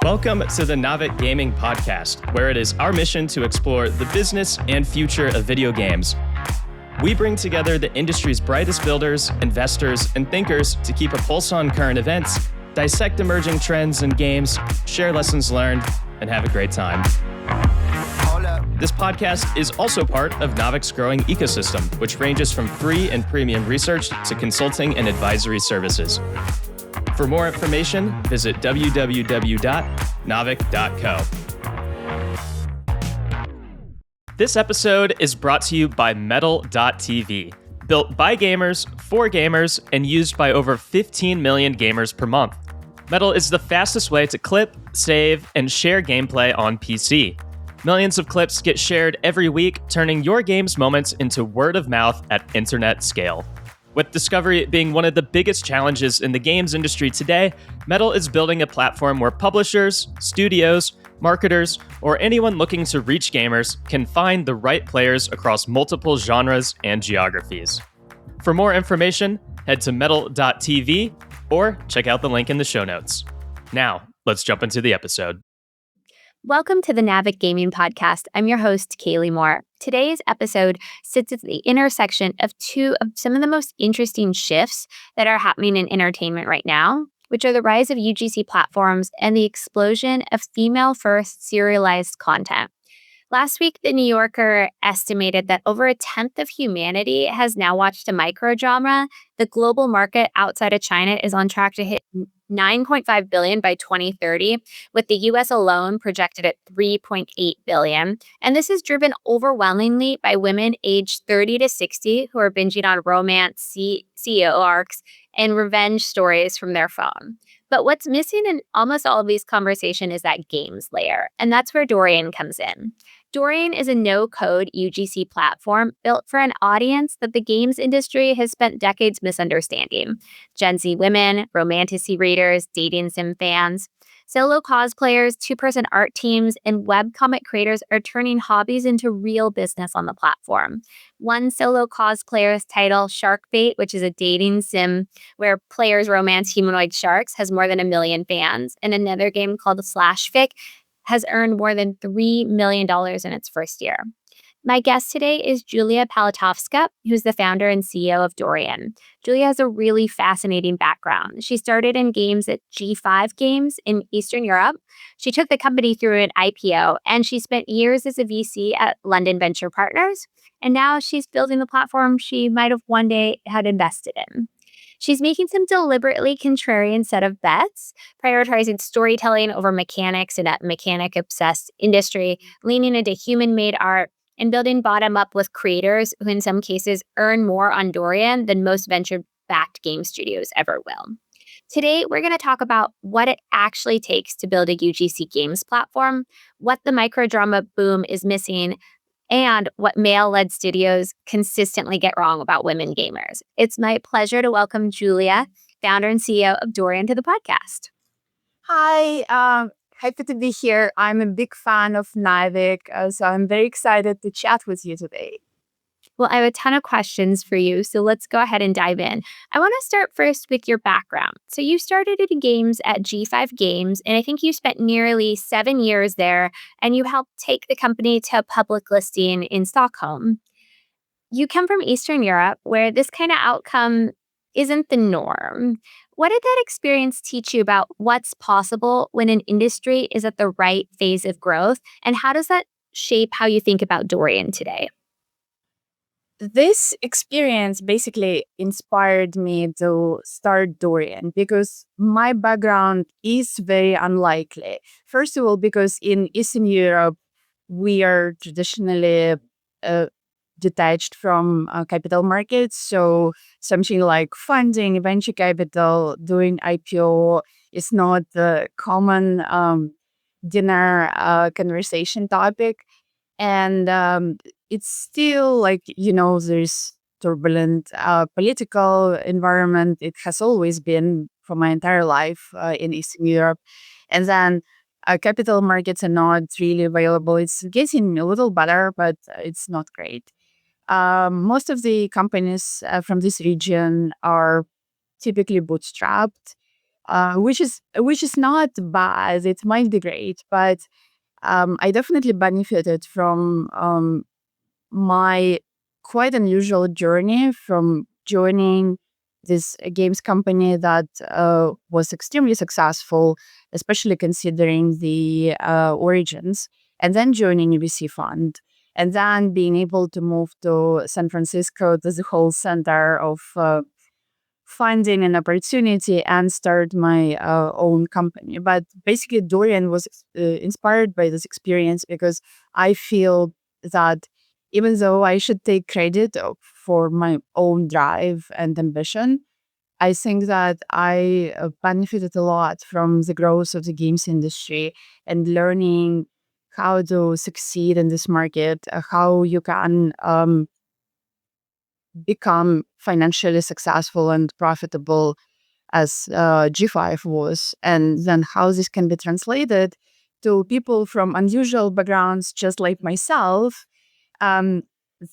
Welcome to the Naavik Gaming Podcast, where it is our mission to explore the business and future of video games. We bring together the industry's brightest builders, investors, and thinkers to keep a pulse on current events, dissect emerging trends in games, share lessons learned, and have a great time. This podcast is also part of Naavik's growing ecosystem, which ranges from free and premium research to consulting and advisory services. For more information, visit www.naavik.co. This episode is brought to you by Metal.tv, built by gamers, for gamers, and used by over 15 million gamers per month. Metal is the fastest way to clip, save, and share gameplay on PC. Millions of clips get shared every week, turning your game's moments into word of mouth at internet scale. With discovery being one of the biggest challenges in the games industry today, Metal is building a platform where publishers, studios, marketers, or anyone looking to reach gamers can find the right players across multiple genres and geographies. For more information, head to metal.tv or check out the link in the show notes. Now, let's jump into the episode. Welcome to the Naavik Gaming Podcast. I'm your host, Kalie Moore. Today's episode sits at the intersection of two of some of the most interesting shifts that are happening in entertainment right now, which are the rise of UGC platforms and the explosion of female-first serialized content. Last week, The New Yorker estimated that over a tenth of humanity has now watched a microdrama. The global market outside of China is on track to hit $9.5 billion by 2030, with the US alone projected at $3.8 billion. And this is driven overwhelmingly by women aged 30 to 60 who are binging on romance, CEO arcs, and revenge stories from their phone. But what's missing in almost all of these conversations is that games layer, and that's where Dorian comes in. Dorian is a no-code UGC platform built for an audience that the games industry has spent decades misunderstanding. Gen Z women, romantasy readers, dating sim fans. Solo cosplayers, two-person art teams, and webcomic creators are turning hobbies into real business on the platform. One solo cosplayer's title, Sharkbait, which is a dating sim where players romance humanoid sharks, has more than 1 million fans. And another game called Fic has earned more than $3 million in its first year. My guest today is Julia Palatovska, who's the founder and CEO of Dorian. Julia has a really fascinating background. She started in games at G5 Games in Eastern Europe. She took the company through an IPO, and she spent years as a VC at London Venture Partners. And now she's building the platform she might have one day had invested in. She's making some deliberately contrarian set of bets, prioritizing storytelling over mechanics in a mechanic-obsessed industry, leaning into human-made art, and building bottom-up with creators who in some cases earn more on Dorian than most venture-backed game studios ever will. Today, we're going to talk about what it actually takes to build a UGC games platform, what the microdrama boom is missing, and what male-led studios consistently get wrong about women gamers. It's my pleasure to welcome Julia, founder and CEO of Dorian, to the podcast. Hi, happy to be here. I'm a big fan of Naavik, so I'm very excited to chat with you today. Well, I have a ton of questions for you, so let's go ahead and dive in. I want to start first with your background. So you started in games at G5 Games, and I think you spent nearly 7 years there, and you helped take the company to a public listing in Stockholm. You come from Eastern Europe, where this kind of outcome isn't the norm. What did that experience teach you about what's possible when an industry is at the right phase of growth, and how does that shape how you think about Dorian today? This experience basically inspired me to start Dorian because my background is very unlikely. First of all, because in Eastern Europe, we are traditionally detached from capital markets. So something like funding, venture capital, doing IPO is not the common dinner conversation topic. And it's still like, there's turbulent political environment. It has always been for my entire life in Eastern Europe. And then capital markets are not really available. It's getting a little better, but it's not great. Most of the companies from this region are typically bootstrapped. which is not bad. It might be great, but I definitely benefited from my quite unusual journey from joining this games company that was extremely successful, especially considering the origins, and then joining UGC Fund, and then being able to move to San Francisco as the whole center of finding an opportunity and start my own company. But basically, Dorian was inspired by this experience because I feel that even though I should take credit for my own drive and ambition, I think that I benefited a lot from the growth of the games industry and learning how to succeed in this market, how you can become financially successful and profitable as G5 was, and then how this can be translated to people from unusual backgrounds, just like myself, um,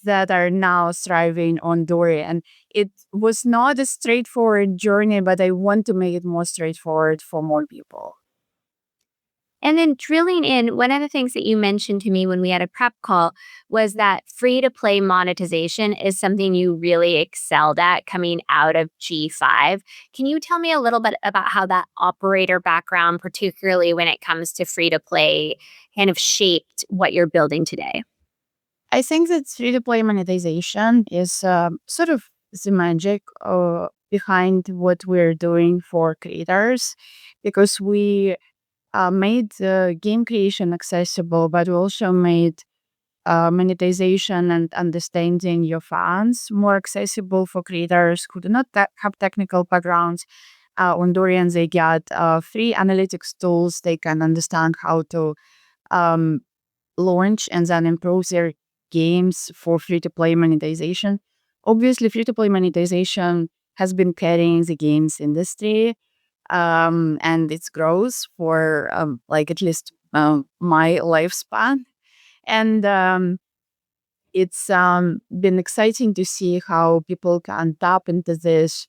that are now thriving on Dorian. It was not a straightforward journey, but I want to make it more straightforward for more people. And then drilling in, one of the things that you mentioned to me when we had a prep call was that free to play monetization is something you really excelled at coming out of G5. Can you tell me a little bit about how that operator background, particularly when it comes to free to play, kind of shaped what you're building today? I think that free to play monetization is sort of the magic behind what we're doing for creators, because we made game creation accessible, but we also made monetization and understanding your fans more accessible for creators who do not have technical backgrounds. On Dorian, they get free analytics tools. They can understand how to um, launch and then improve their games for free to play monetization. Obviously, free to play monetization has been carrying the games industry and its growth for like at least my lifespan. And it's been exciting to see how people can tap into this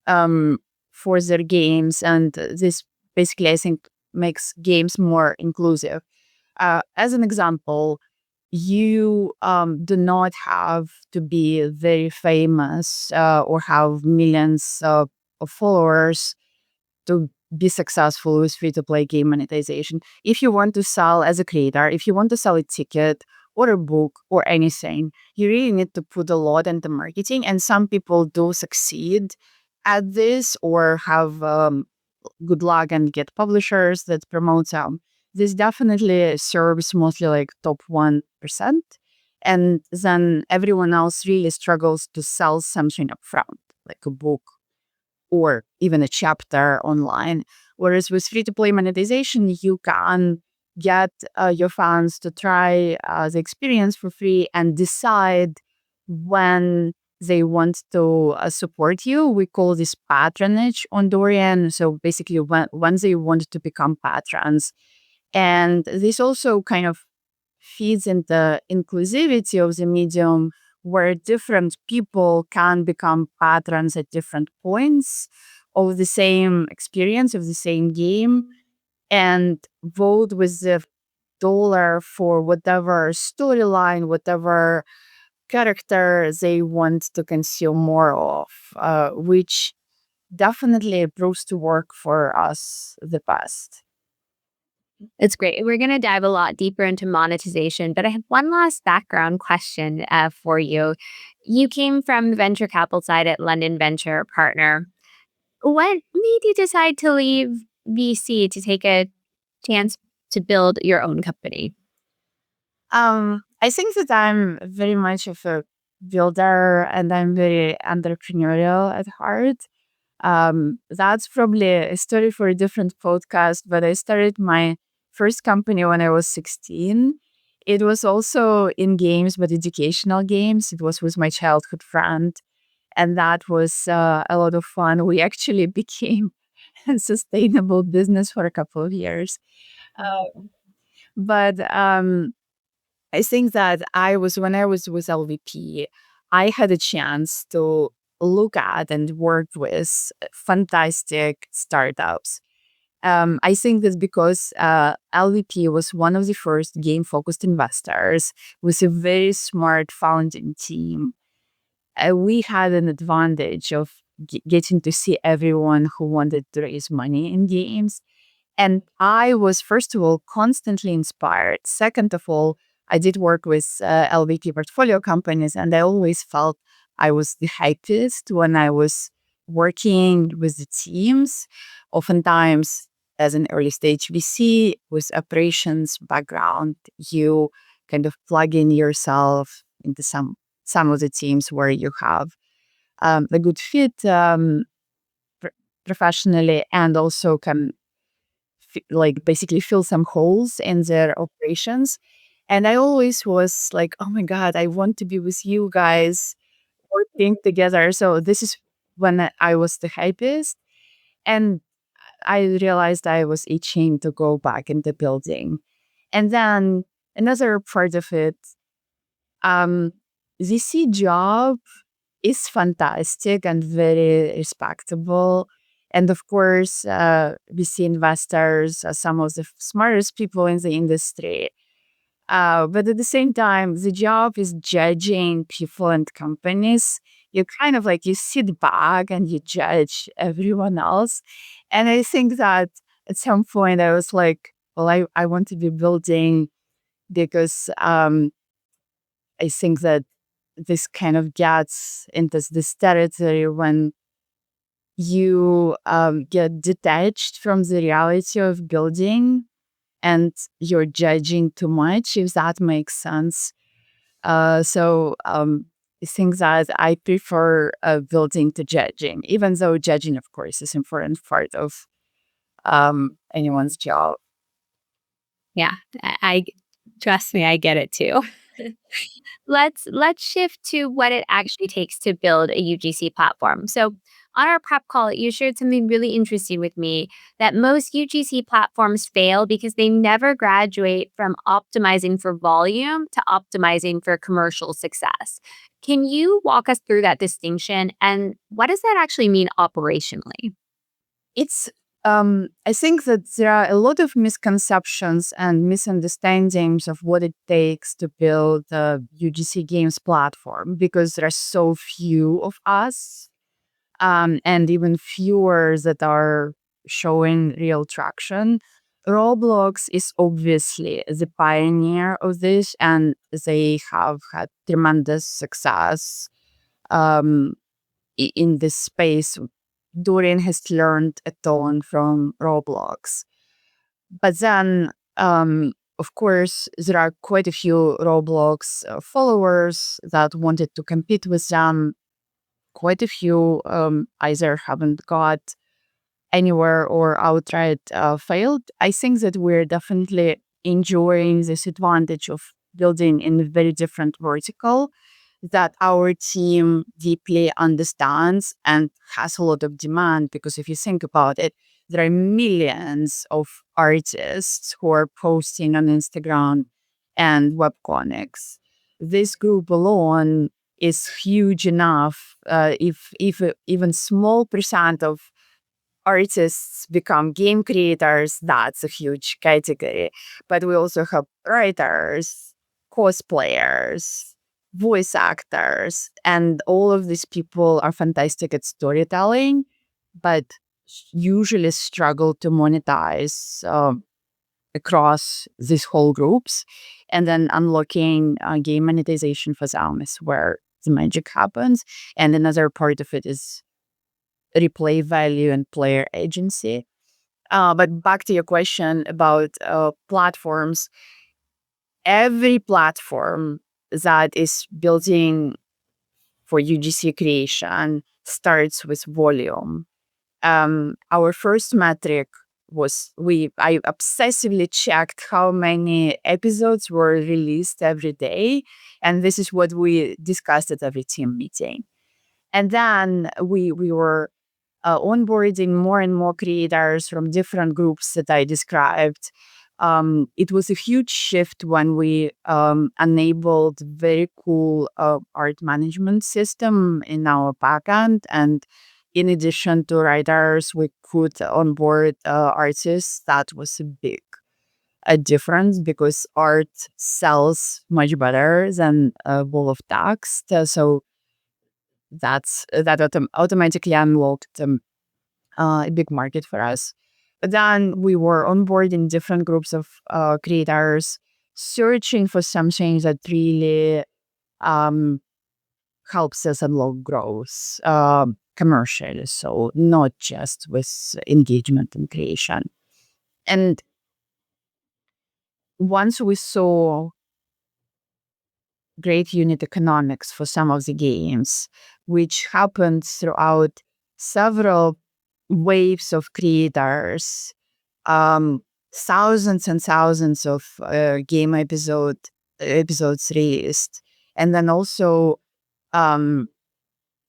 um, for their games. And this basically, I think, makes games more inclusive. As an example, you do not have to be very famous or have millions of followers to be successful with free to play game monetization. If you want to sell as a creator, if you want to sell a ticket or a book or anything, you really need to put a lot into marketing. And some people do succeed at this or have good luck and get publishers that promote them. This definitely serves mostly like top 1%. And then everyone else really struggles to sell something upfront, like a book or even a chapter online. Whereas with free to play monetization, you can get your fans to try the experience for free and decide when they want to support you. We call this patronage on Dorian. So basically, when they want to become patrons. And this also kind of feeds into inclusivity of the medium, where different people can become patrons at different points of the same experience of the same game and vote with the dollar for whatever storyline, whatever character they want to consume more of, which definitely proves to work for us the best. It's great. We're going to dive a lot deeper into monetization, but I have one last background question for you. You came from the venture capital side at London Venture Partner. What made you decide to leave VC to take a chance to build your own company? I think that I'm very much of a builder and I'm very entrepreneurial at heart. That's probably a story for a different podcast, but I started my first company when I was 16. It was also in games, but educational games. It was with my childhood friend, and that was a lot of fun. We actually became a sustainable business for a couple of years. Uh, but I think that when I was with LVP, I had a chance to look at and worked with fantastic startups. I think that's because LVP was one of the first game-focused investors with a very smart founding team. We had an advantage of getting to see everyone who wanted to raise money in games. And I was, first of all, constantly inspired. Second of all, I did work with LVP portfolio companies, and I always felt I was the happiest when I was working with the teams. Oftentimes, as an early stage VC with operations background, you kind of plug in yourself into some of the teams where you have a good fit pr- professionally, and also can like basically fill some holes in their operations. And I always was like, oh my God, I want to be with you guys working together. So this is when I was the happiest. And I realized I was itching to go back in the building. And then another part of it, um, the C job is fantastic and very respectable. And of course, VC investors are some of the smartest people in the industry. But at the same time, the job is judging people and companies. You kind of like you sit back and you judge everyone else. And I think that at some point I was like, well, I want to be building because I think that this kind of gets into this territory when you get detached from the reality of building and you're judging too much, if that makes sense. So I think that I prefer building to judging, even though judging, of course, is an important part of anyone's job. Yeah, I trust me, I get it too. Let's shift to what it actually takes to build a UGC platform. So, on our prep call, you shared something really interesting with me that most UGC platforms fail because they never graduate from optimizing for volume to optimizing for commercial success. Can you walk us through that distinction and what does that actually mean operationally? It's I think that there are a lot of misconceptions and misunderstandings of what it takes to build a UGC games platform because there are so few of us, and even fewer that are showing real traction. Roblox is obviously the pioneer of this, and they have had tremendous success um, in this space. Dorian has learned a ton from Roblox. But then, of course, there are quite a few Roblox followers that wanted to compete with them. Quite a few either haven't got anywhere or outright failed. I think that we're definitely enjoying this advantage of building in a very different vertical that our team deeply understands and has a lot of demand. Because if you think about it, there are millions of artists who are posting on Instagram and webcomics. This group alone is huge enough. If even small percent of artists become game creators, that's a huge category. But we also have writers, cosplayers, voice actors, and all of these people are fantastic at storytelling, but usually struggle to monetize across these whole groups. And then unlocking game monetization for them is where the magic happens. And another part of it is replay value and player agency. But back to your question about platforms, every platform that is building for UGC creation starts with volume. Our first metric was I obsessively checked how many episodes were released every day, and this is what we discussed at every team meeting. And then we were onboarding more and more creators from different groups that I described. It was a huge shift when we enabled very cool art management system in our backend. And in addition to writers, we could onboard artists. That was a difference because art sells much better than a wall of text. So that automatically unlocked a big market for us. But then we were onboarding different groups of creators, searching for something that really um, helps us unlock growth commercially. So not just with engagement and creation. And once we saw great unit economics for some of the games, which happened throughout several waves of creators, um, thousands and thousands of episodes released, and then also um,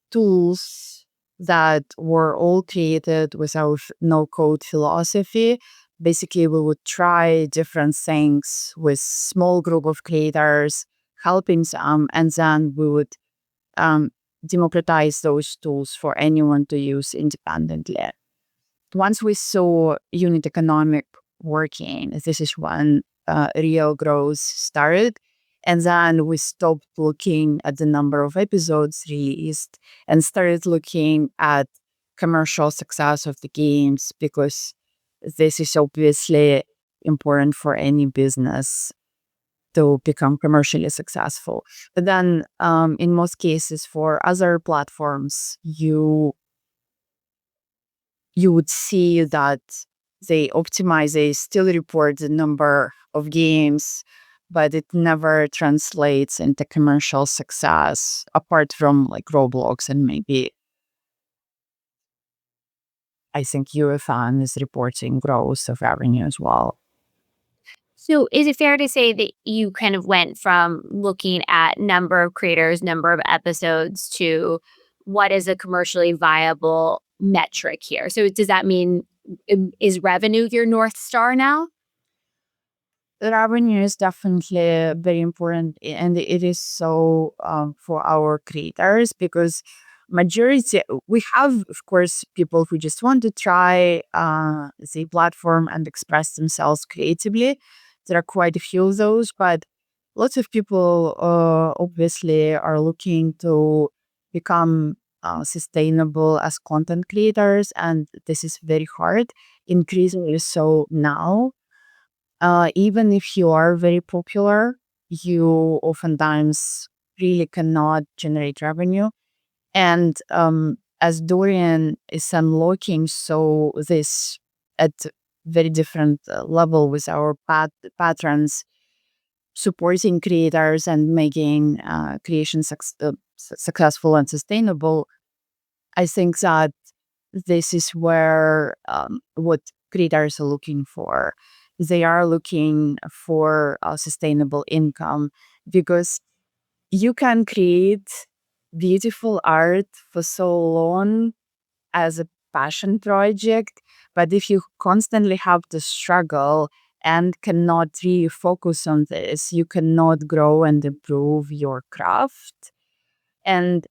tools that were all created with our no-code philosophy. Basically, we would try different things with small group of creators, helping some, and then we would um, democratize those tools for anyone to use independently. Once we saw unit economic working, this is when real growth started. And then we stopped looking at the number of episodes released and started looking at commercial success of the games, because this is obviously important for any business to become commercially successful. But then in most cases for other platforms, you would see that they still report the number of games, but it never translates into commercial success apart from like Roblox and maybe I think UFN is reporting growth of revenue as well. So is it fair to say that you kind of went from looking at number of creators, number of episodes to what is a commercially viable metric here? So does that mean is revenue your North Star now? The revenue is definitely very important, and it is so for our creators, because majority we have, of course, people who just want to try the platform and express themselves creatively. There are quite a few of those, but lots of people obviously are looking to become sustainable as content creators, and this is very hard, increasingly so now. Even if you are very popular, you oftentimes really cannot generate revenue. And as Dorian is unlocking, so this at very different level with our patrons, supporting creators and making creation successful and sustainable, I think that this is where what creators are looking for. They are looking for a sustainable income, because you can create beautiful art for so long as a passion project, but if you constantly have to struggle and cannot really focus on this, you cannot grow and improve your craft. And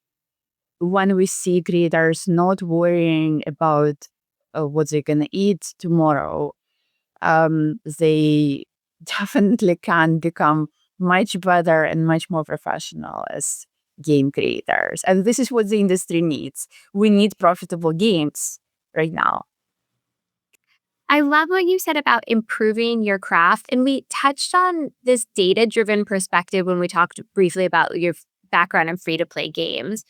when we see creators not worrying about what they're gonna eat tomorrow, they definitely can become much better and much more professional as game creators. And this is what the industry needs. We need profitable games right now. I love what you said about improving your craft. And we touched on this data driven perspective when we talked briefly about your background in free to play games.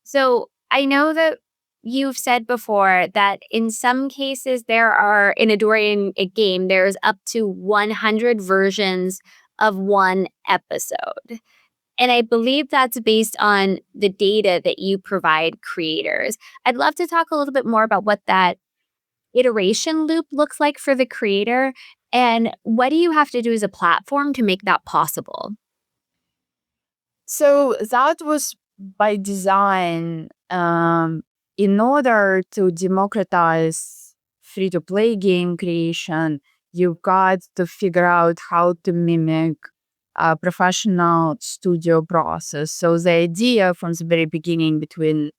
So I know that you've said before that in some cases there are, in a Dorian game, there's up to 100 versions of one episode. And I believe that's based on the data that you provide creators. I'd love to talk a little bit more about what that iteration loop looks like for the creator, and what do you have to do as a platform to make that possible? So that was by design, in order to democratize free to play game creation. You've got to figure out how to mimic a professional studio process. So the idea from the very beginning between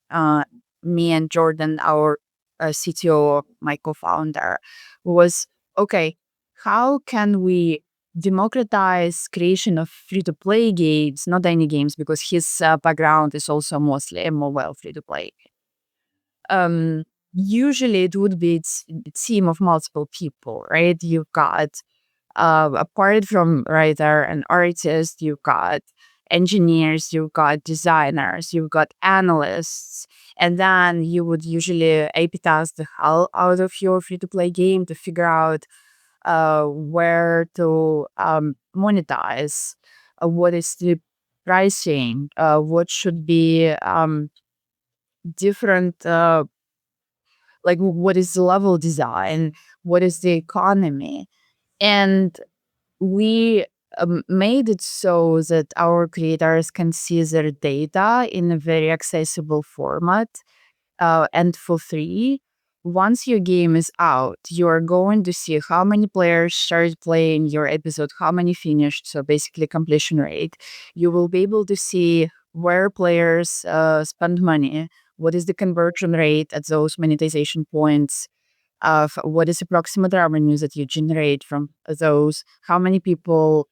me and Jordan, our CTO, my co-founder, was okay, how can we democratize creation of free-to-play games, not any games, because his background is also mostly a mobile free-to-play. Usually it would be a team of multiple people, right? You've got apart from writer and artist, you've got engineers, you've got designers, you've got analysts, and then you would usually A/B test the hell out of your free-to-play game to figure out where to monetize, what is the pricing, what should be different, like what is the level design, what is the economy, and we made it so that our creators can see their data in a very accessible format and for free. Once your game is out, you are going to see how many players started playing your episode, how many finished, so basically completion rate. You will be able to see where players spend money, what is the conversion rate at those monetization points, of what is approximate revenue that you generate from those, how many people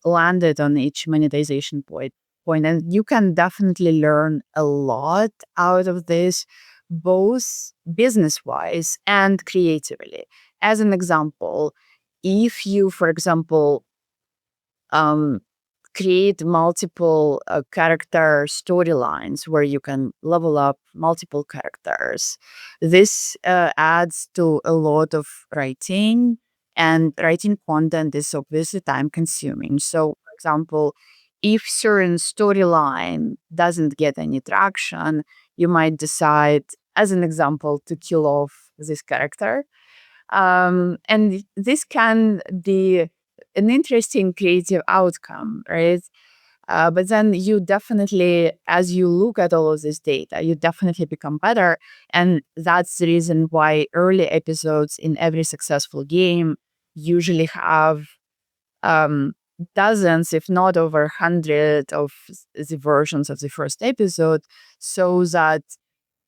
landed on each monetization point. And you can definitely learn a lot out of this, both business-wise and creatively. As an example, if you, for example, um, create multiple character storylines where you can level up multiple characters. This adds to a lot of writing, and writing content is obviously time consuming. So, for example, if certain storyline doesn't get any traction, you might decide, as an example, to kill off this character. And this can be an interesting creative outcome, right? But then you definitely, as you look at all of this data, you definitely become better. And that's the reason why early episodes in every successful game usually have um, dozens, if not over 100 of the versions of the first episode, so that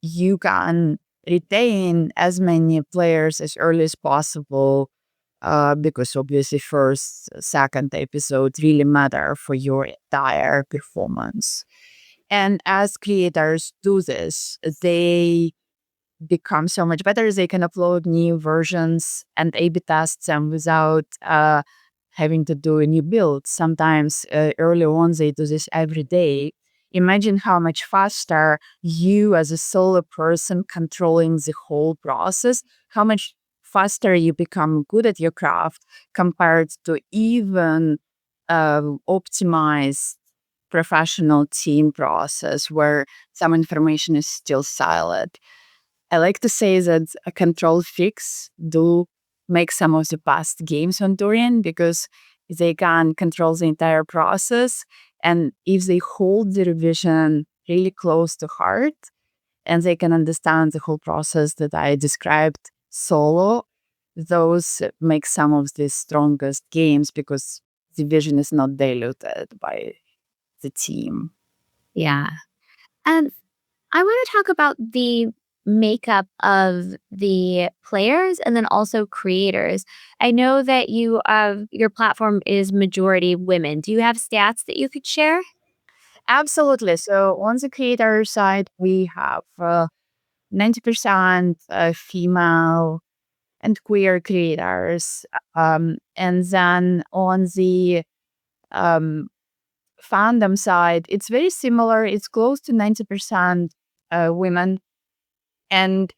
you can retain as many players as early as possible, because obviously first, second episode really matter for your entire performance. And as creators do this, they become so much better. They can upload new versions and A/B test them without having to do a new build. Sometimes early on, they do this every day. Imagine how much faster you, as a solo person controlling the whole process, how much faster you become good at your craft compared to even optimized professional team process where some information is still silent. I like to say that a control freaks do make some of the best games on Dorian because they can control the entire process. And if they hold the revision really close to heart and they can understand the whole process that I described solo, those make some of the strongest games because the vision is not diluted by the team. Yeah. And I want to talk about the makeup of the players and then also creators. I know that your platform is majority women. Do you have stats that you could share? Absolutely. So on the creator side, we have 90% female and queer creators. And then on the um, fandom side, it's very similar. It's close to 90% women. And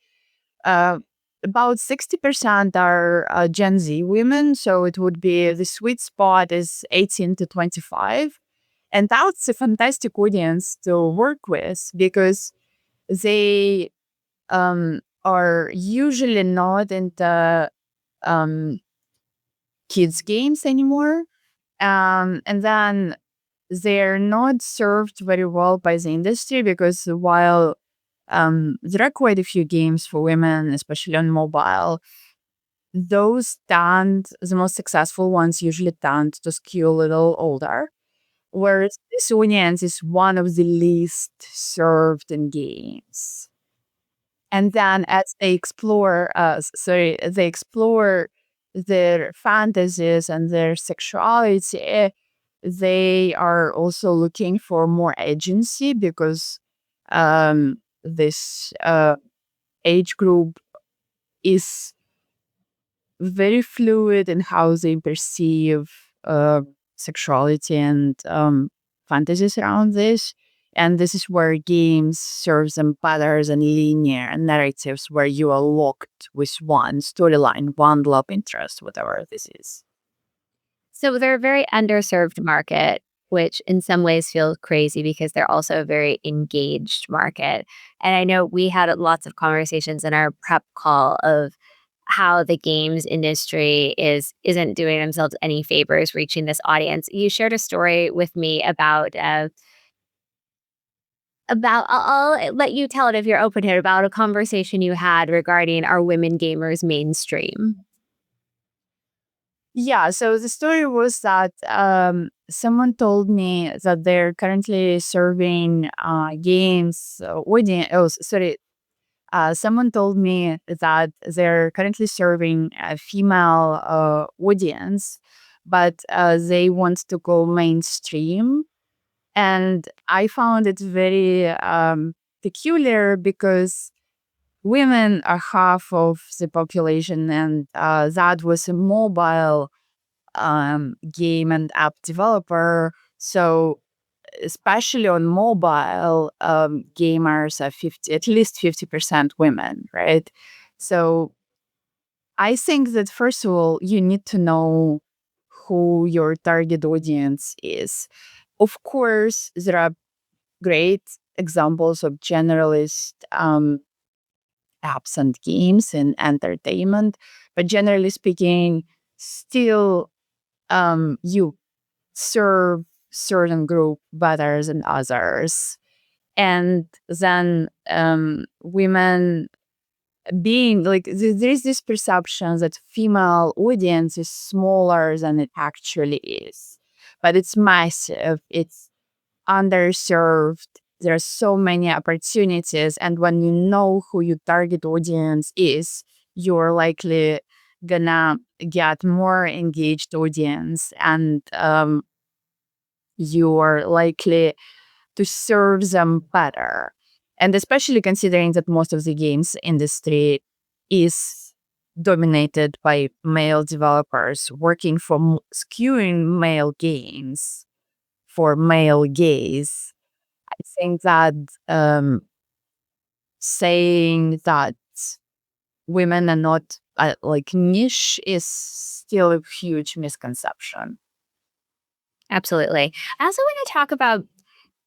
uh, about 60% are Gen Z women. So it would be the sweet spot is 18 to 25. And that's a fantastic audience to work with because they are usually not into um, kids' games anymore. And then they're not served very well by the industry because while there are quite a few games for women, especially on mobile, those the most successful ones usually tend to skew a little older, whereas this audience is one of the least served in games. And then as they explore their fantasies and their sexuality, they are also looking for more agency because this age group is very fluid in how they perceive sexuality and fantasies around this. And this is where games serve them better than linear narratives where you are locked with one storyline, one love interest, whatever this is. So they're a very underserved market, which in some ways feels crazy because they're also a very engaged market. And I know we had lots of conversations in our prep call of how the games industry isn't doing themselves any favors reaching this audience. You shared a story with me about I'll let you tell it if you're open here, about a conversation you had regarding are women gamers mainstream? Yeah, so the story was that someone told me that they're currently serving games audience. Oh, sorry. Someone told me that they're currently serving a female audience, but they want to go mainstream. And I found it very peculiar because women are half of the population, and that was a mobile game and app developer. So especially on mobile, gamers are at least 50% women, right? So I think that first of all, you need to know who your target audience is. Of course, there are great examples of generalist apps and games in entertainment, but generally speaking, still you serve certain group better than others. And then women being like there is this perception that female audience is smaller than it actually is, but it's massive, it's underserved, there are so many opportunities, and when you know who your target audience is, you're likely gonna get more engaged audience, and you're likely to serve them better. And especially considering that most of the games industry is dominated by male developers working for skewing male games for male gaze. I think that saying that women are not like niche is still a huge misconception. Absolutely. I also want to talk about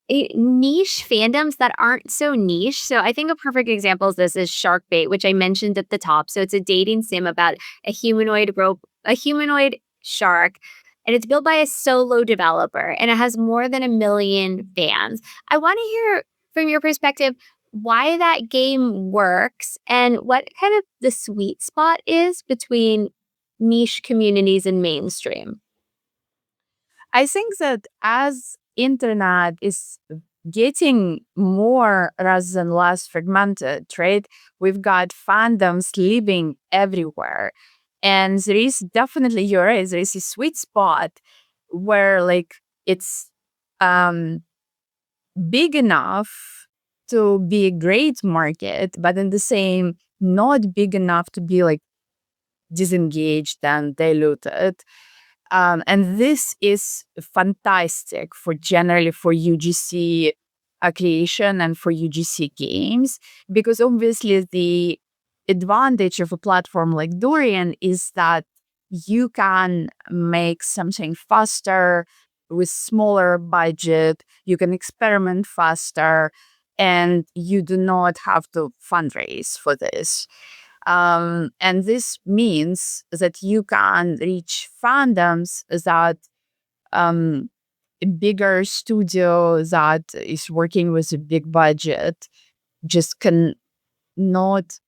niche fandoms that aren't so niche. So I think a perfect example of this is Sharkbait, which I mentioned at the top. So it's a dating sim about a humanoid shark, and it's built by a solo developer, and it has more than 1 million fans. I want to hear from your perspective why that game works and what kind of the sweet spot is between niche communities and mainstream. I think that as internet is getting more rather than less fragmented, right? We've got fandoms living everywhere. And there is definitely, you're right, there is a sweet spot where like it's um big enough to be a great market, but in the same not big enough to be like disengaged and diluted. And this is fantastic for generally for UGC creation and for UGC games, because obviously the advantage of a platform like Dorian is that you can make something faster with smaller budget, you can experiment faster, and you do not have to fundraise for this. And this means that you can reach fandoms that a bigger studio that is working with a big budget just can not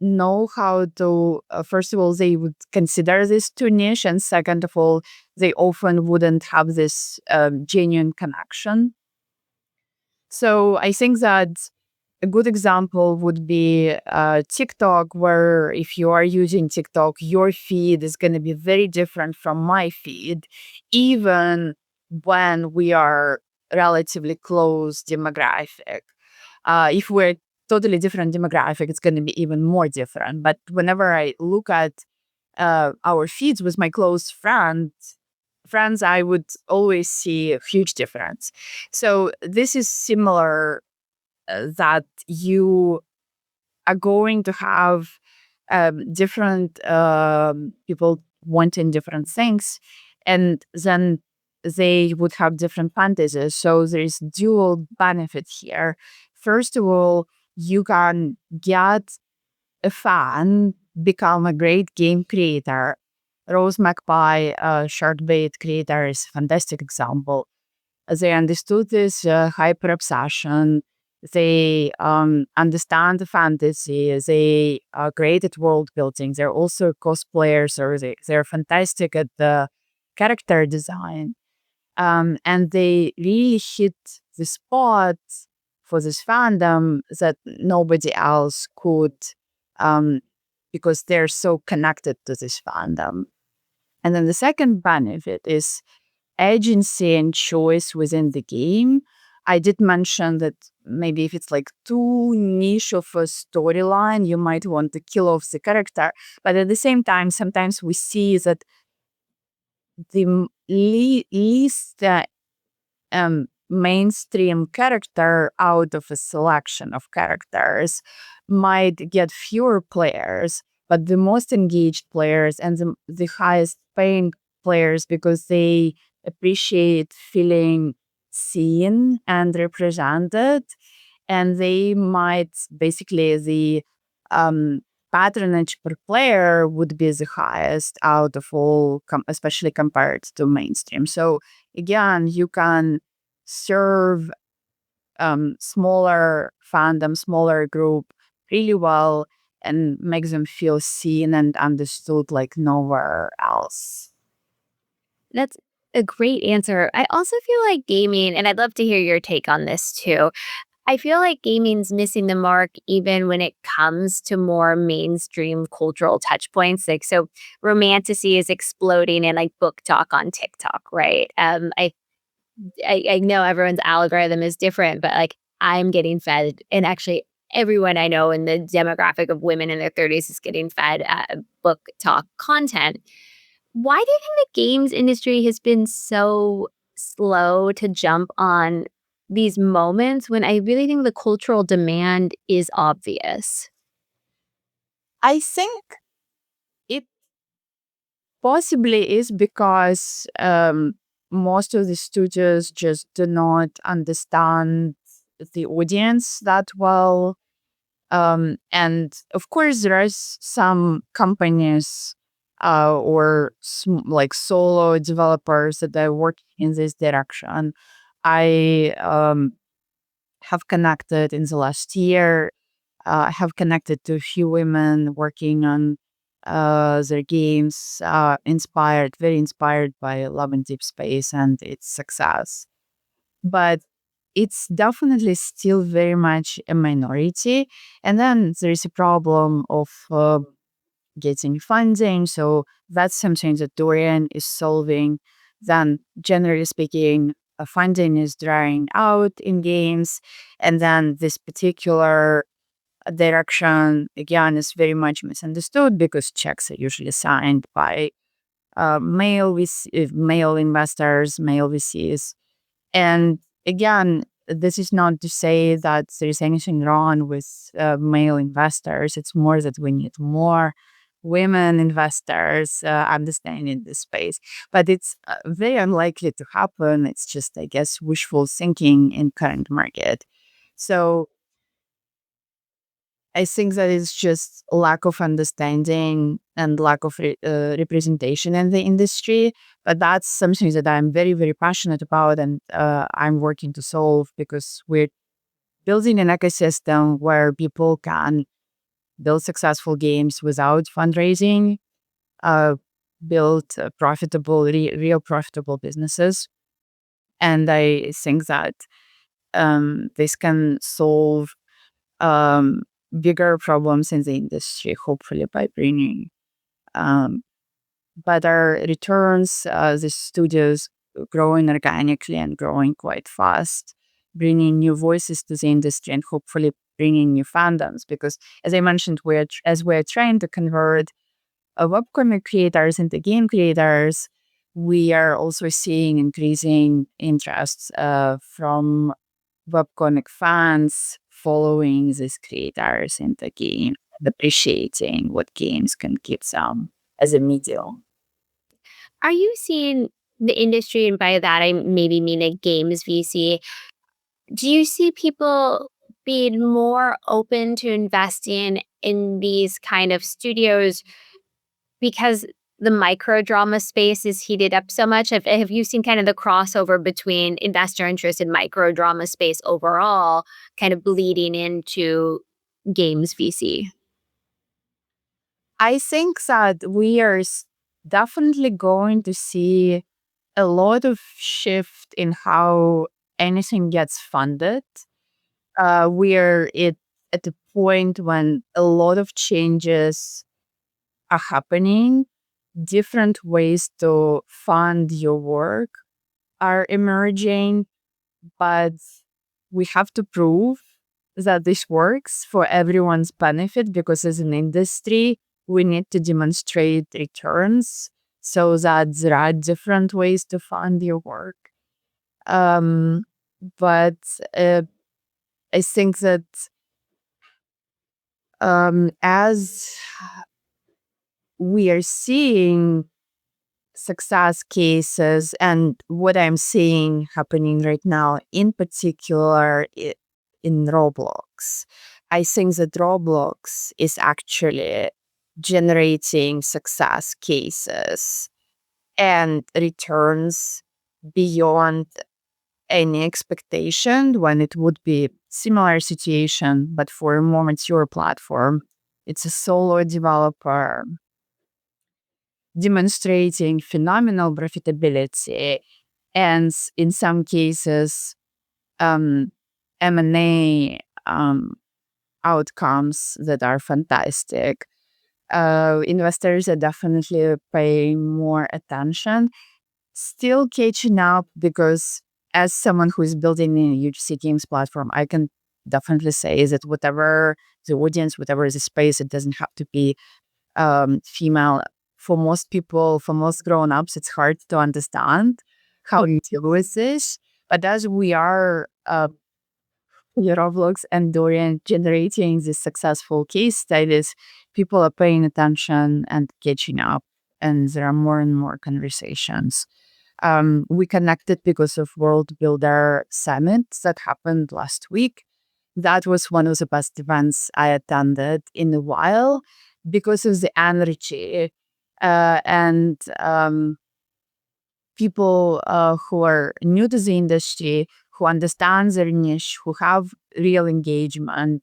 know how to, first of all, they would consider this too niche, and second of all, they often wouldn't have this genuine connection. So I think that a good example would be TikTok, where if you are using TikTok, your feed is going to be very different from my feed, even when we are relatively close demographic. If we're totally different demographic, it's going to be even more different. But whenever I look at our feeds with my close friends, I would always see a huge difference. So this is similar, that you are going to have different people wanting different things, and then they would have different fantasies. So there's dual benefit here. First of all, you can get a fan, become a great game creator. Rose Magpie, Sharkbait creator, is a fantastic example. They understood this hyper obsession. They understand the fantasy. They are great at world building. They're also cosplayers, or they're fantastic at the character design. And they really hit the spot for this fandom that nobody else could, um, because they're so connected to this fandom. And then the second benefit is agency and choice within the game. I did mention that maybe if it's like too niche of a storyline, you might want to kill off the character. But at the same time, sometimes we see that the least mainstream character out of a selection of characters might get fewer players, but the most engaged players and the highest paying players, because they appreciate feeling seen and represented, and they might basically the um, patronage per player would be the highest out of all, especially compared to mainstream. So again, you can serve smaller fandom, smaller group really well, and make them feel seen and understood like nowhere else. That's a great answer. I also feel like gaming, and I'd love to hear your take on this too. I feel like gaming's missing the mark even when it comes to more mainstream cultural touch points. Like, so romantasy is exploding in like book talk on TikTok, right? I know everyone's algorithm is different, but like I'm getting fed, and actually everyone I know in the demographic of women in their 30s is getting fed book talk content. Why do you think the games industry has been so slow to jump on these moments when I really think the cultural demand is obvious? I think it possibly is because most of the studios just do not understand the audience that well. And of course, there are some companies or like solo developers that are working in this direction. I have connected in the last year. I have connected to a few women working on their games, very inspired by Love and Deep Space and its success. But it's definitely still very much a minority. And then there is a problem of getting funding. So that's something that Dorian is solving. Then, generally speaking, funding is drying out in games. And then this particular direction, again, is very much misunderstood because checks are usually signed by male investors, male VCs. And again, this is not to say that there is anything wrong with male investors. It's more that we need more women investors understanding this space. But it's very unlikely to happen. It's just, I guess, wishful thinking in current market. So I think that it's just lack of understanding and lack of representation in the industry. But that's something that I'm very, very passionate about, and I'm working to solve, because we're building an ecosystem where people can build successful games without fundraising, uh, build real profitable businesses. And I think that this can solve um, bigger problems in the industry, hopefully by bringing um, better returns. The studios growing organically and growing quite fast, bringing new voices to the industry and hopefully bringing new fandoms. Because as I mentioned, as we're trying to convert webcomic creators into game creators, we are also seeing increasing interest from webcomic fans following these creators in the game and appreciating what games can give them as a medium. Are you seeing the industry, and by that I maybe mean a games VC, do you see people being more open to investing in these kind of studios because the microdrama space is heated up so much? Have you seen kind of the crossover between investor interest in microdrama space overall kind of bleeding into games VC? I think that we are definitely going to see a lot of shift in how anything gets funded. We are at the point when a lot of changes are happening. Different ways to fund your work are emerging, but we have to prove that this works for everyone's benefit because as an industry, we need to demonstrate returns so that there are different ways to fund your work. Um, but I think that as we are seeing success cases and what I'm seeing happening right now, in particular in Roblox, I think that Roblox is actually generating success cases and returns beyond any expectation when it would be similar situation, but for a more mature platform. It's a solo developer demonstrating phenomenal profitability and in some cases M&A outcomes that are fantastic. Investors are definitely paying more attention, still catching up because as someone who is building a UGC games platform, I can definitely say that whatever the audience, whatever the space, it doesn't have to be female. For most people, for most grown-ups, it's hard to understand how to deal with this. But as we are Roblox and Dorian generating these successful case studies, people are paying attention and catching up, and there are more and more conversations. We connected because of World Builder Summit that happened last week. That was one of the best events I attended in a while because of the energy and people who are new to the industry, who understand their niche, who have real engagement,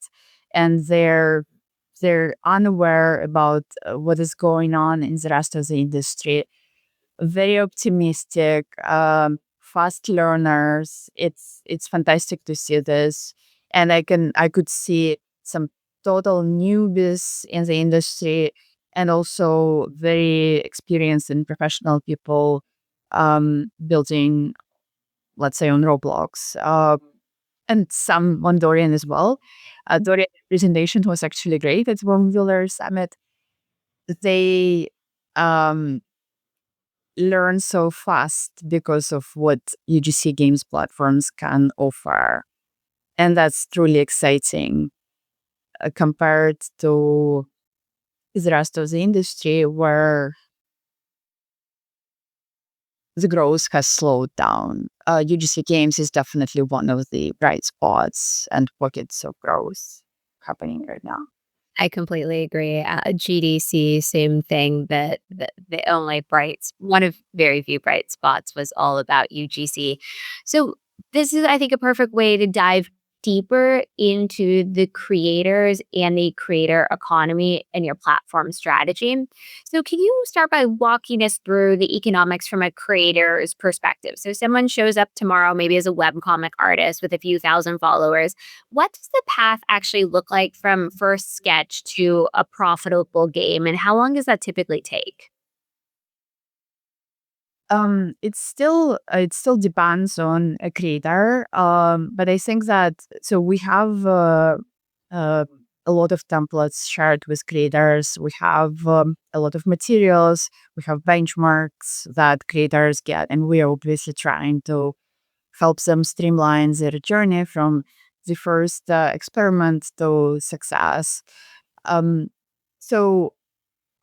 and they're unaware about what is going on in the rest of the industry. Very optimistic, fast learners. It's fantastic to see this, and I could see some total newbies in the industry, and also very experienced and professional people building, let's say, on Roblox, and some on Dorian as well. Dorian presentation was actually great at World Builder Summit. They um, learn so fast because of what UGC games platforms can offer. And that's truly exciting compared to the rest of the industry where the growth has slowed down. UGC games is definitely one of the bright spots and pockets of growth happening right now. I completely agree. GDC, same thing. That the only one of very few bright spots was all about UGC. So this is, I think, a perfect way to dive deeper into the creators and the creator economy and your platform strategy. So, can you start by walking us through the economics from a creator's perspective? So, someone shows up tomorrow, maybe as a webcomic artist with a few thousand followers. What does the path actually look like from first sketch to a profitable game, and how long does that typically take? It still depends on a creator. But I think that so we have uh, a lot of templates shared with creators. We have a lot of materials. We have benchmarks that creators get, and we are obviously trying to help them streamline their journey from the first experiment to success. Um, so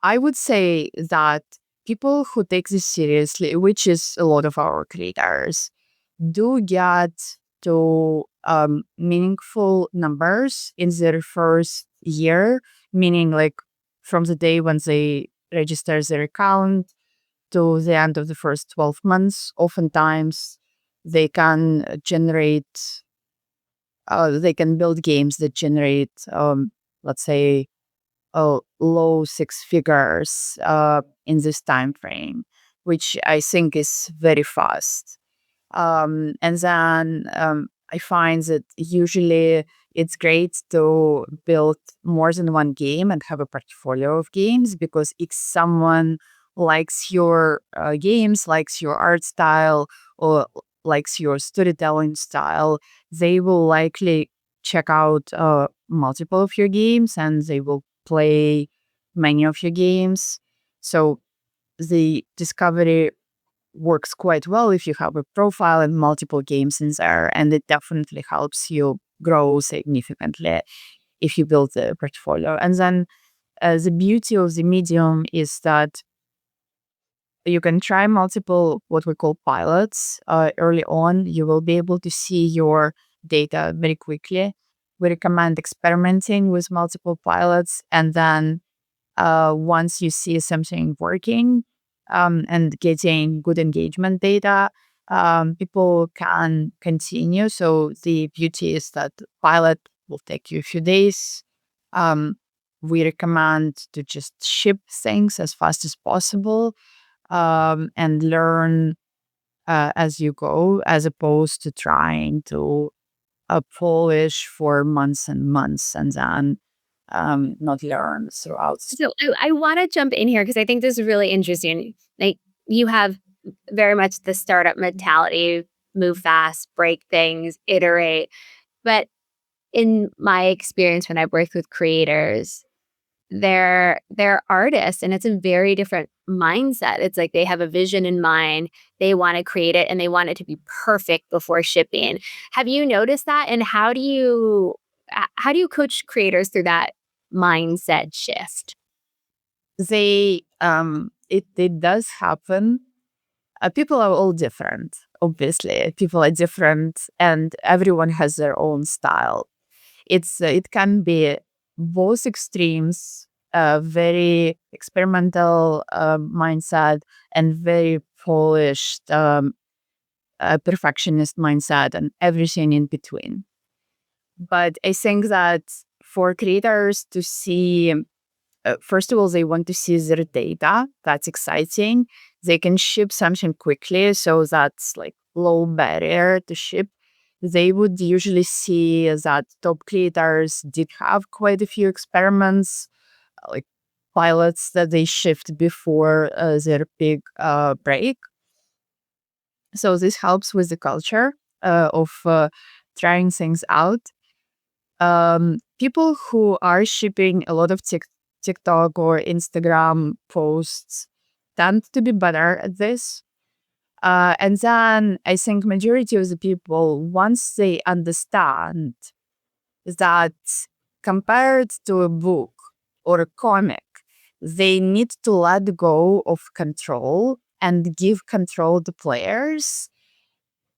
I would say that people who take this seriously, which is a lot of our creators, do get to meaningful numbers in their first year, meaning like from the day when they register their account to the end of the first 12 months. Oftentimes, they can they can build games that generate, let's say, low six figures in this time frame, which I think is very fast. And then I find that usually it's great to build more than one game and have a portfolio of games, because if someone likes your games, likes your art style, or likes your storytelling style, they will likely check out multiple of your games and they will play many of your games. So the discovery works quite well if you have a profile and multiple games in there, and it definitely helps you grow significantly if you build a portfolio. And then the beauty of the medium is that you can try multiple what we call pilots early on. You will be able to see your data very quickly. We recommend experimenting with multiple pilots, and then once you see something working and getting good engagement data, people can continue. So the beauty is that pilot will take you a few days. Um, we recommend to just ship things as fast as possible and learn as you go, as opposed to trying to polish for months and months and then not learn throughout. So I want to jump in here because I think this is really interesting. Like, you have very much the startup mentality, move fast, break things, iterate. But in my experience, when I've worked with creators, they're artists, and it's a very different mindset. It's like they have a vision in mind, they want to create it, and they want it to be perfect before shipping. Have you noticed that? And how do you coach creators through that mindset shift? It does happen. People are all different. Obviously, people are different, and everyone has their own style. It can be both extremes, very experimental mindset and very polished perfectionist mindset, and everything in between. But I think that for creators to see, first of all, they want to see their data. That's exciting. They can ship something quickly, so that's like low barrier to ship. They would usually see that top creators did have quite a few experiments, like pilots that they shipped before their big break. So this helps with the culture of trying things out. People who are shipping a lot of TikTok or Instagram posts tend to be better at this. And then I think majority of the people, once they understand that compared to a book or a comic, they need to let go of control and give control to players.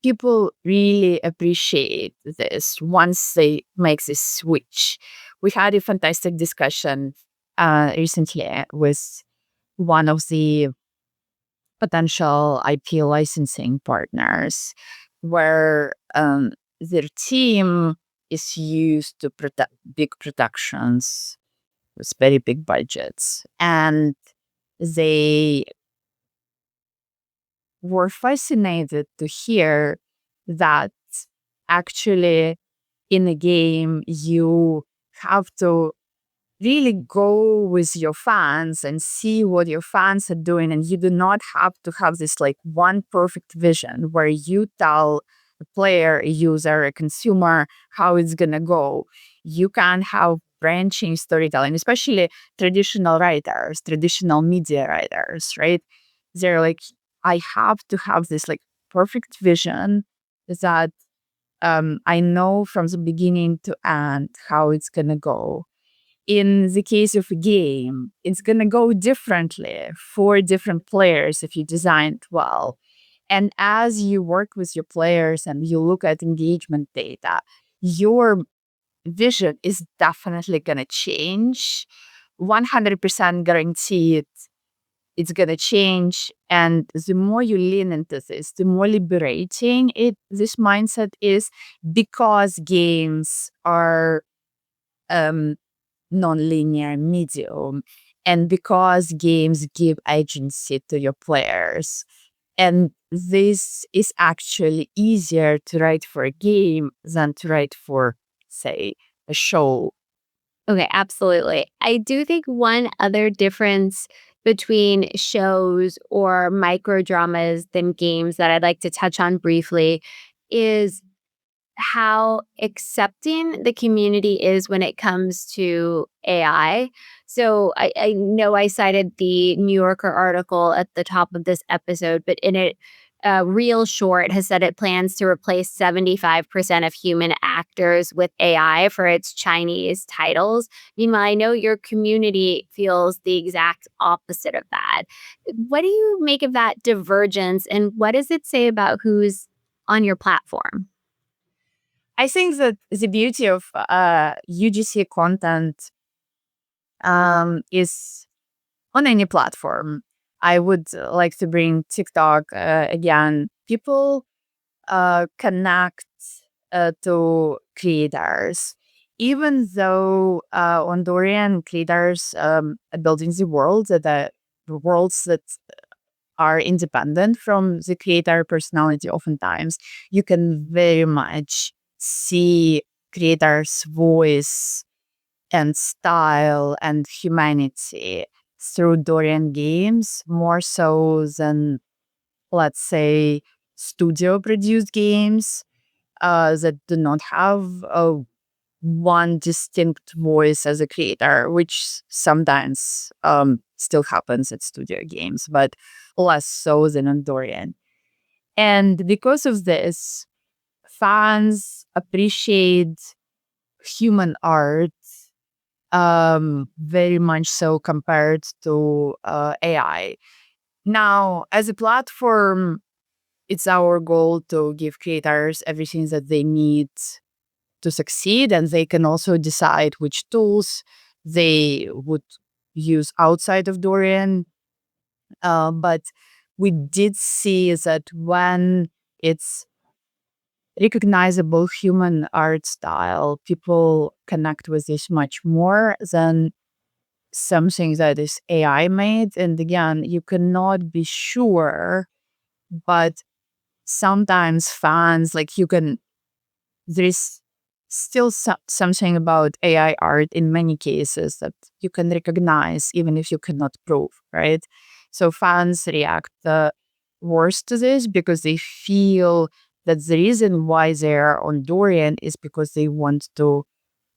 People really appreciate this once they make this switch. We had a fantastic discussion recently with one of the potential IP licensing partners, where their team is used to protect big productions with very big budgets. And they were fascinated to hear that actually in a game you have to really go with your fans and see what your fans are doing, and you do not have to have this like one perfect vision where you tell a player, a user, a consumer how it's gonna go. You can have branching storytelling, especially traditional writers, traditional media writers, right? They're like, I have to have this like perfect vision that I know from the beginning to end how it's gonna go. In the case of a game, it's going to go differently for different players if you design it well. And as you work with your players and you look at engagement data, your vision is definitely going to change. 100% guaranteed it's going to change. And the more you lean into this, the more liberating this mindset is, because games are um, non-linear medium, and because games give agency to your players. And this is actually easier to write for a game than to write for, say, a show. Okay, absolutely. I do think one other difference between shows or micro dramas than games that I'd like to touch on briefly is how accepting the community is when it comes to AI. So I know I cited the New Yorker article at the top of this episode, but in it, Real Short has said it plans to replace 75% of human actors with AI for its Chinese titles. Meanwhile, I know your community feels the exact opposite of that. What do you make of that divergence, and what does it say about who's on your platform? I think that the beauty of UGC content is on any platform. I would like to bring TikTok again. People connect to creators. Even though on Dorian, creators are building the world, the worlds that are independent from the creator personality, oftentimes, you can very much see creators' voice and style and humanity through Dorian games more so than, let's say, studio produced games that do not have one distinct voice as a creator, which sometimes still happens at studio games, but less so than on Dorian. And because of this, fans appreciate human art very much so compared to AI. Now, as a platform, it's our goal to give creators everything that they need to succeed, and they can also decide which tools they would use outside of Dorian. But we did see that when it's recognizable human art style, people connect with this much more than something that is AI made. And again, you cannot be sure, but sometimes fans, like you can, there is still something about AI art in many cases that you can recognize even if you cannot prove, right? So fans react worse to this because they feel that the reason why they're on Dorian is because they want to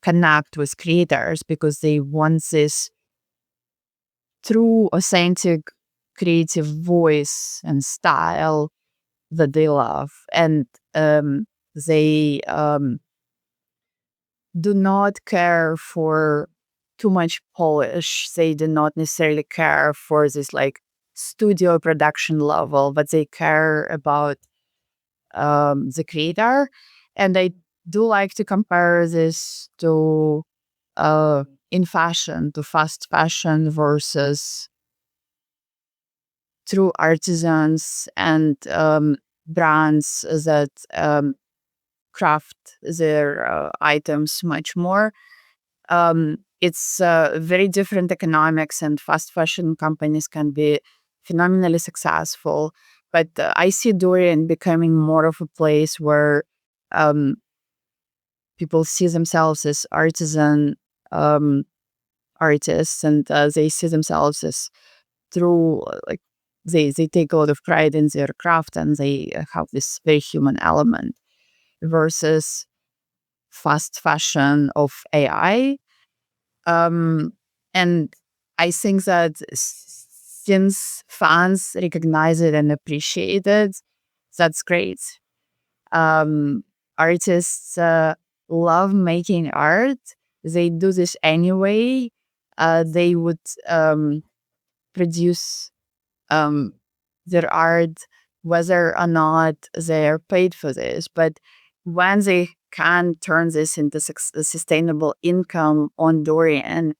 connect with creators, because they want this true, authentic, creative voice and style that they love. And they do not care for too much polish. They do not necessarily care for this like studio production level, but they care about the creator. And I do like to compare this to in fashion, to fast fashion versus true artisans and brands that craft their items much more. It's very different economics, and fast fashion companies can be phenomenally successful. But I see Dorian becoming more of a place where um, people see themselves as artisan um, artists, and they see themselves as through like they take a lot of pride in their craft, and they have this very human element versus fast fashion of AI. And I think that since fans recognize it and appreciate it, that's great. Um, Artists love making art. They do this anyway. They would produce um, their art whether or not they're paid for this. But when they can turn this into sustainable income on Dorian,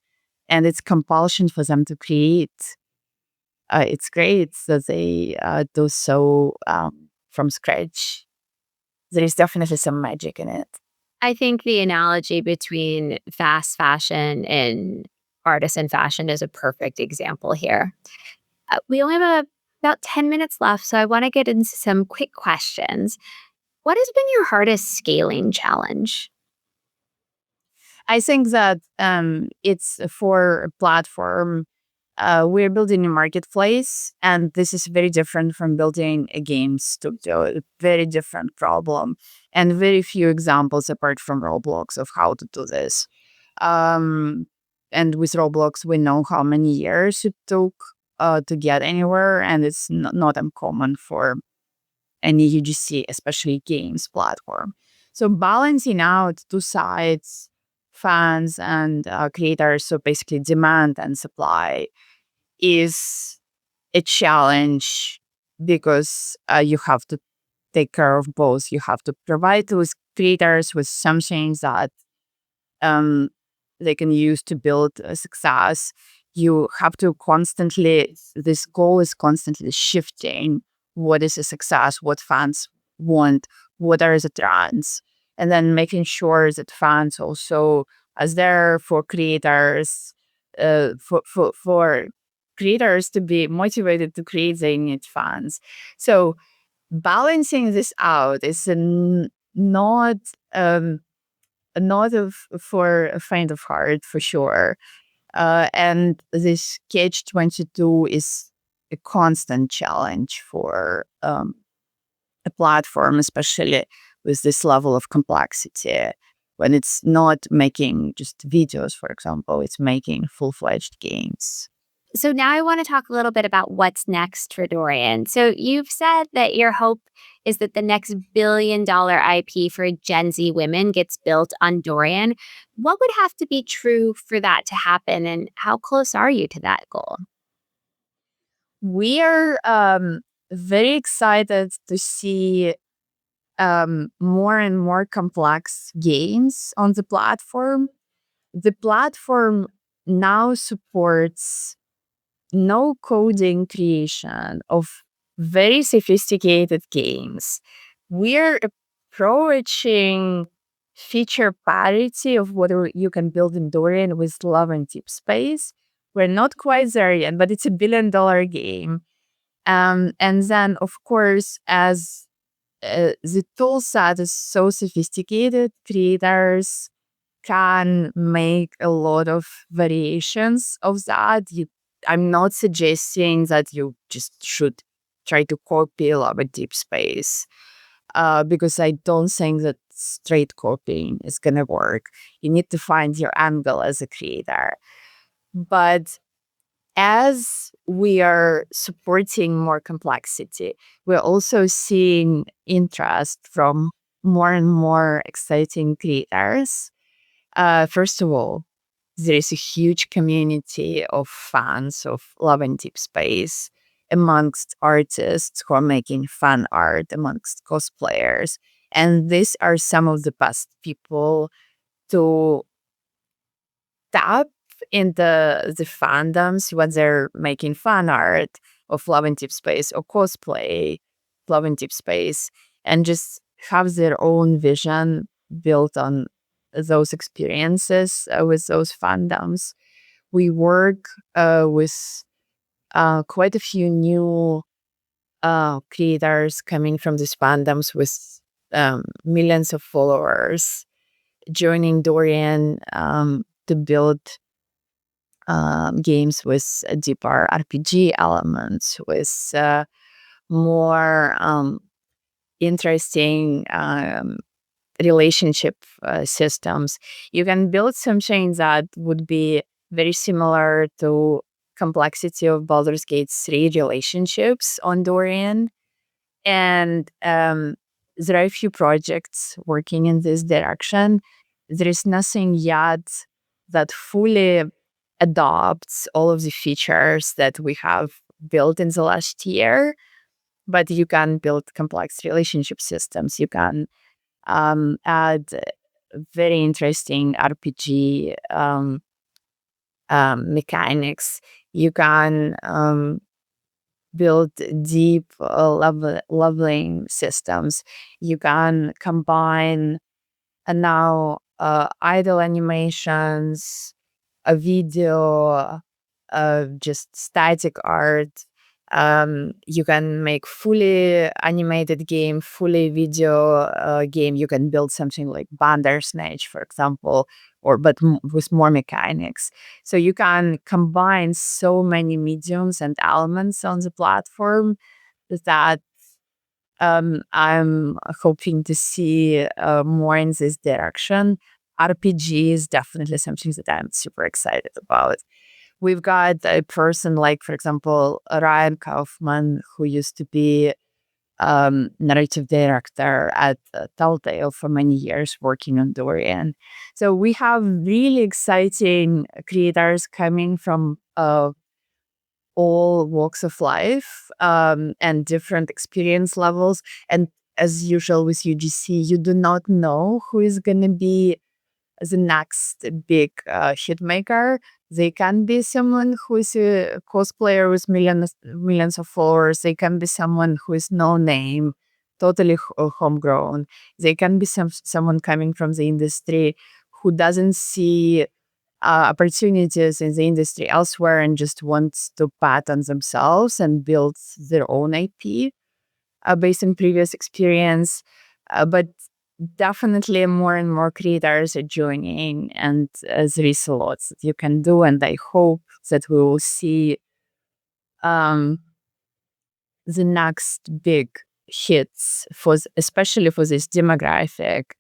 and it's compulsion for them to create, it's great that they do so from scratch. There is definitely some magic in it. I think the analogy between fast fashion and artisan fashion is a perfect example here. We only have about 10 minutes left, so I want to get into some quick questions. What has been your hardest scaling challenge? I think that it's for a platform. We're building a marketplace, and this is very different from building a game studio. A very different problem, and very few examples apart from Roblox of how to do this. Um, and with Roblox, we know how many years it took to get anywhere, and it's not uncommon for any UGC, especially games platform. So balancing out two sides, fans and creators, so basically demand and supply, is a challenge because you have to take care of both. You have to provide those creators with something that um, they can use to build a success. You have to constantly, this goal is constantly shifting. What is a success? What fans want? What are the trends? And then making sure that fans also as there for creators, for creators to be motivated to create, they need fans. So balancing this out is not not of for a faint of heart for sure. And this Catch-22 is a constant challenge for a platform, especially with this level of complexity. When it's not making just videos, for example, it's making full-fledged games. So now I want to talk a little bit about what's next for Dorian. So you've said that your hope is that the next billion-dollar IP for Gen Z women gets built on Dorian. What would have to be true for that to happen, and how close are you to that goal? We are very excited to see more and more complex games on the platform. The platform now supports no coding creation of very sophisticated games. We're approaching feature parity of what you can build in Dorian with Love and Deep Space. We're not quite there yet, but it's a $1 billion game. And then, of course, as the tool set is so sophisticated, creators can make a lot of variations of that. I'm not suggesting that you just should try to copy a lot of Deep Space, because I don't think that straight copying is going to work. You need to find your angle as a creator. But as we are supporting more complexity, we're also seeing interest from more and more exciting creators. First of all, there is a huge community of fans of Love and Deep Space amongst artists who are making fan art, amongst cosplayers. And these are some of the best people to tap in the fandoms when they're making fan art of Love and Deep Space or cosplay Love and Deep Space, and just have their own vision built on those experiences with those fandoms. We work with quite a few new creators coming from these fandoms with millions of followers joining Dorian to build games with deeper RPG elements, with more interesting relationship systems. You can build something that would be very similar to complexity of Baldur's Gate 3 relationships on Dorian. And there are a few projects working in this direction. There is nothing yet that fully adopts all of the features that we have built in the last year, but you can build complex relationship systems. You can add very interesting RPG mechanics. You can build deep leveling systems. You can combine now idle animations, a video, just static art. You can make fully animated game, fully video game. You can build something like Bandersnatch, for example, with more mechanics. So you can combine so many mediums and elements on the platform that I'm hoping to see more in this direction. RPG is definitely something that I'm super excited about. We've got a person like, for example, Ryan Kaufman, who used to be narrative director at Telltale for many years, working on Dorian. So we have really exciting creators coming from all walks of life and different experience levels. And as usual with UGC, you do not know who is going to be the next big hit maker. They can be someone who is a cosplayer with millions of followers. They can be someone who is no name, totally homegrown. They can be someone coming from the industry who doesn't see opportunities in the industry elsewhere and just wants to patent themselves and build their own IP based on previous experience. But definitely more and more creators are joining, and there is a lot that you can do. And I hope that we will see the next big hits especially for this demographic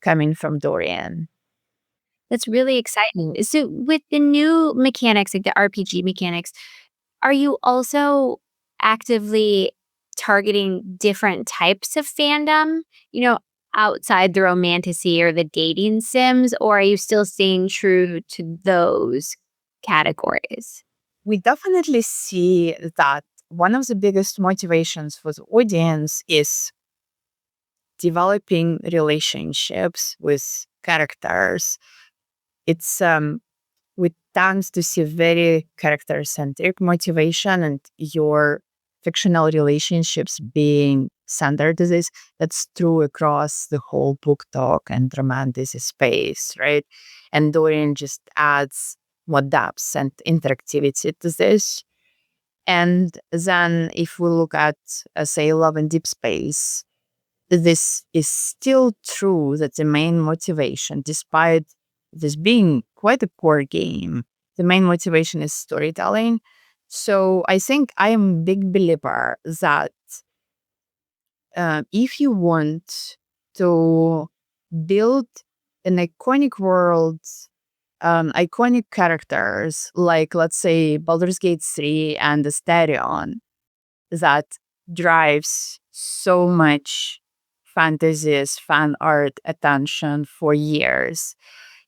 coming from Dorian. That's really exciting. So with the new mechanics, like the RPG mechanics, are you also actively targeting different types of fandom, you know, outside the romantasy or the dating sims, or are you still staying true to those categories? We definitely see that one of the biggest motivations for the audience is developing relationships with characters. It's we tend to see very character-centric motivation, and your fictional relationships being centered to this. That's true across the whole book talk and romantic space, right? And Dorian just adds more depth and interactivity to this. And then if we look at, say, Love and Deep Space, this is still true that the main motivation, despite this being quite a core game, the main motivation is storytelling. So I think I am a big believer that if you want to build an iconic world, iconic characters, like let's say Baldur's Gate 3 and Asterion, that drives so much fantasies, fan art attention for years.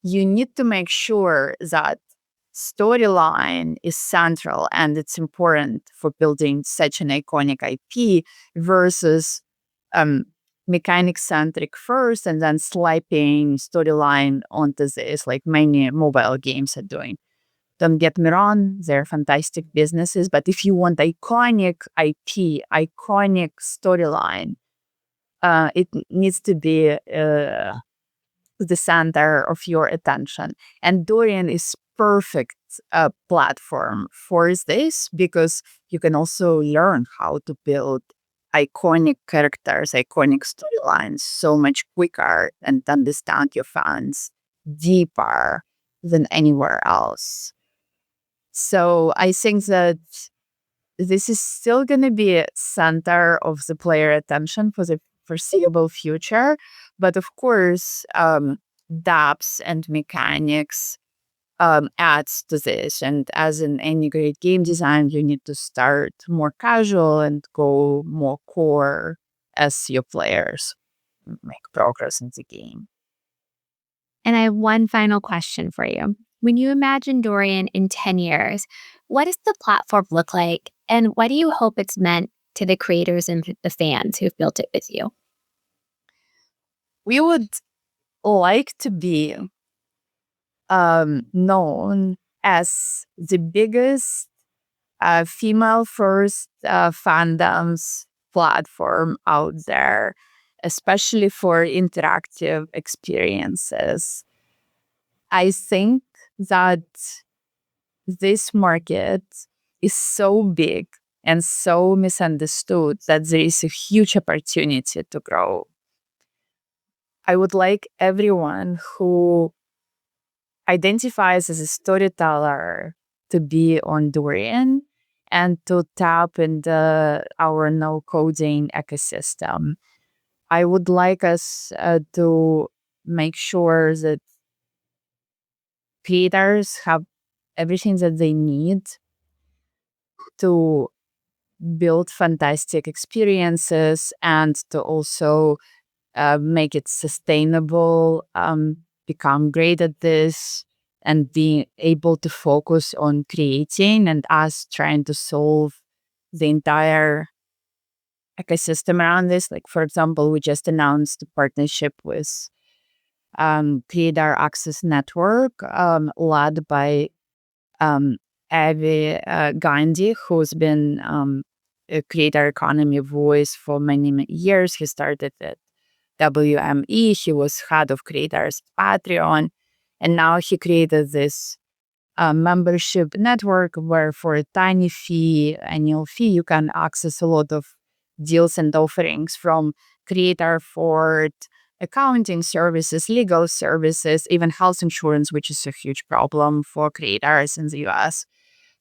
You need to make sure that storyline is central and it's important for building such an iconic IP versus um, mechanic centric first and then sliping storyline onto this, like many mobile games are doing. Don't get me wrong, they're fantastic businesses, but if you want iconic IP, iconic storyline, it needs to be the center of your attention. And Dorian is perfect platform for this because you can also learn how to build iconic characters, iconic storylines so much quicker and understand your fans deeper than anywhere else. So I think that this is still going to be center of the player attention for the foreseeable future. But of course, depth and mechanics adds to this. And as in any great game design, you need to start more casual and go more core as your players make progress in the game. And I have one final question for you. When you imagine Dorian in 10 years, what does the platform look like? And what do you hope it's meant to the creators and the fans who've built it with you? We would like to be known as the biggest female-first fandoms platform out there, especially for interactive experiences. I think that this market is so big and so misunderstood that there is a huge opportunity to grow. I would like everyone who identifies as a storyteller to be on Dorian and to tap into our no-coding ecosystem. I would like us to make sure that creators have everything that they need to build fantastic experiences and to also make it sustainable, become great at this, and be able to focus on creating and us trying to solve the entire ecosystem around this. Like, for example, we just announced a partnership with Creator Access Network, led by Avi Gandhi, who's been a creator economy voice for many, many years. He started at WME. He was head of creators Patreon. And now he created this membership network where for a tiny fee, annual fee, you can access a lot of deals and offerings from creator for accounting services, legal services, even health insurance, which is a huge problem for creators in the US.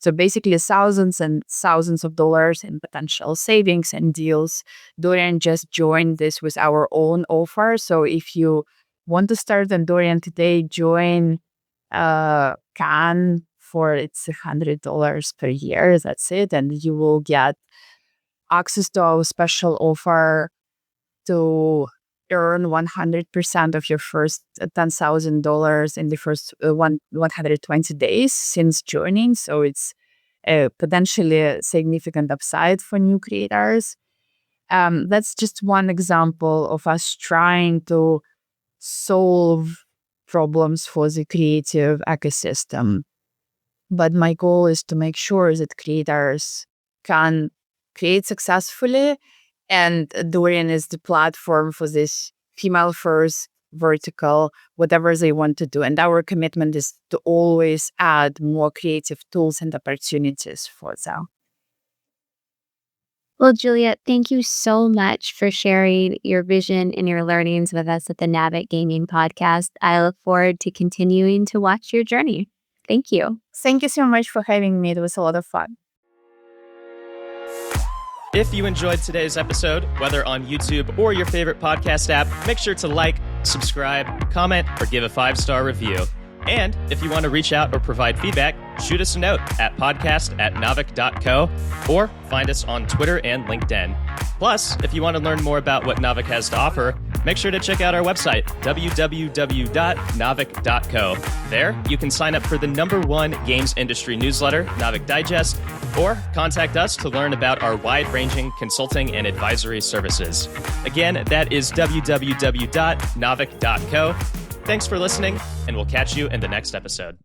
So basically thousands and thousands of dollars in potential savings and deals. Dorian just joined this with our own offer. So if you want to start on Dorian today, join Can for it's $100 per year. That's it. And you will get access to our special offer to earn 100% of your first $10,000 in the first 120 days since joining. So it's potentially a significant upside for new creators. That's just one example of us trying to solve problems for the creative ecosystem. But my goal is to make sure that creators can create successfully, and Dorian is the platform for this female-first vertical, whatever they want to do. And our commitment is to always add more creative tools and opportunities for them. Well, Julia, thank you so much for sharing your vision and your learnings with us at the Navig Gaming Podcast. I look forward to continuing to watch your journey. Thank you. Thank you so much for having me. It was a lot of fun. If you enjoyed today's episode, whether on YouTube or your favorite podcast app, make sure to like, subscribe, comment, or give a 5-star review. And if you want to reach out or provide feedback, shoot us a note at podcast@navig.co or find us on Twitter and LinkedIn. Plus, if you want to learn more about what Navig has to offer, make sure to check out our website, www.navig.co. There, you can sign up for the #1 games industry newsletter, Navig Digest, or contact us to learn about our wide-ranging consulting and advisory services. Again, that is www.navig.co. Thanks for listening, and we'll catch you in the next episode.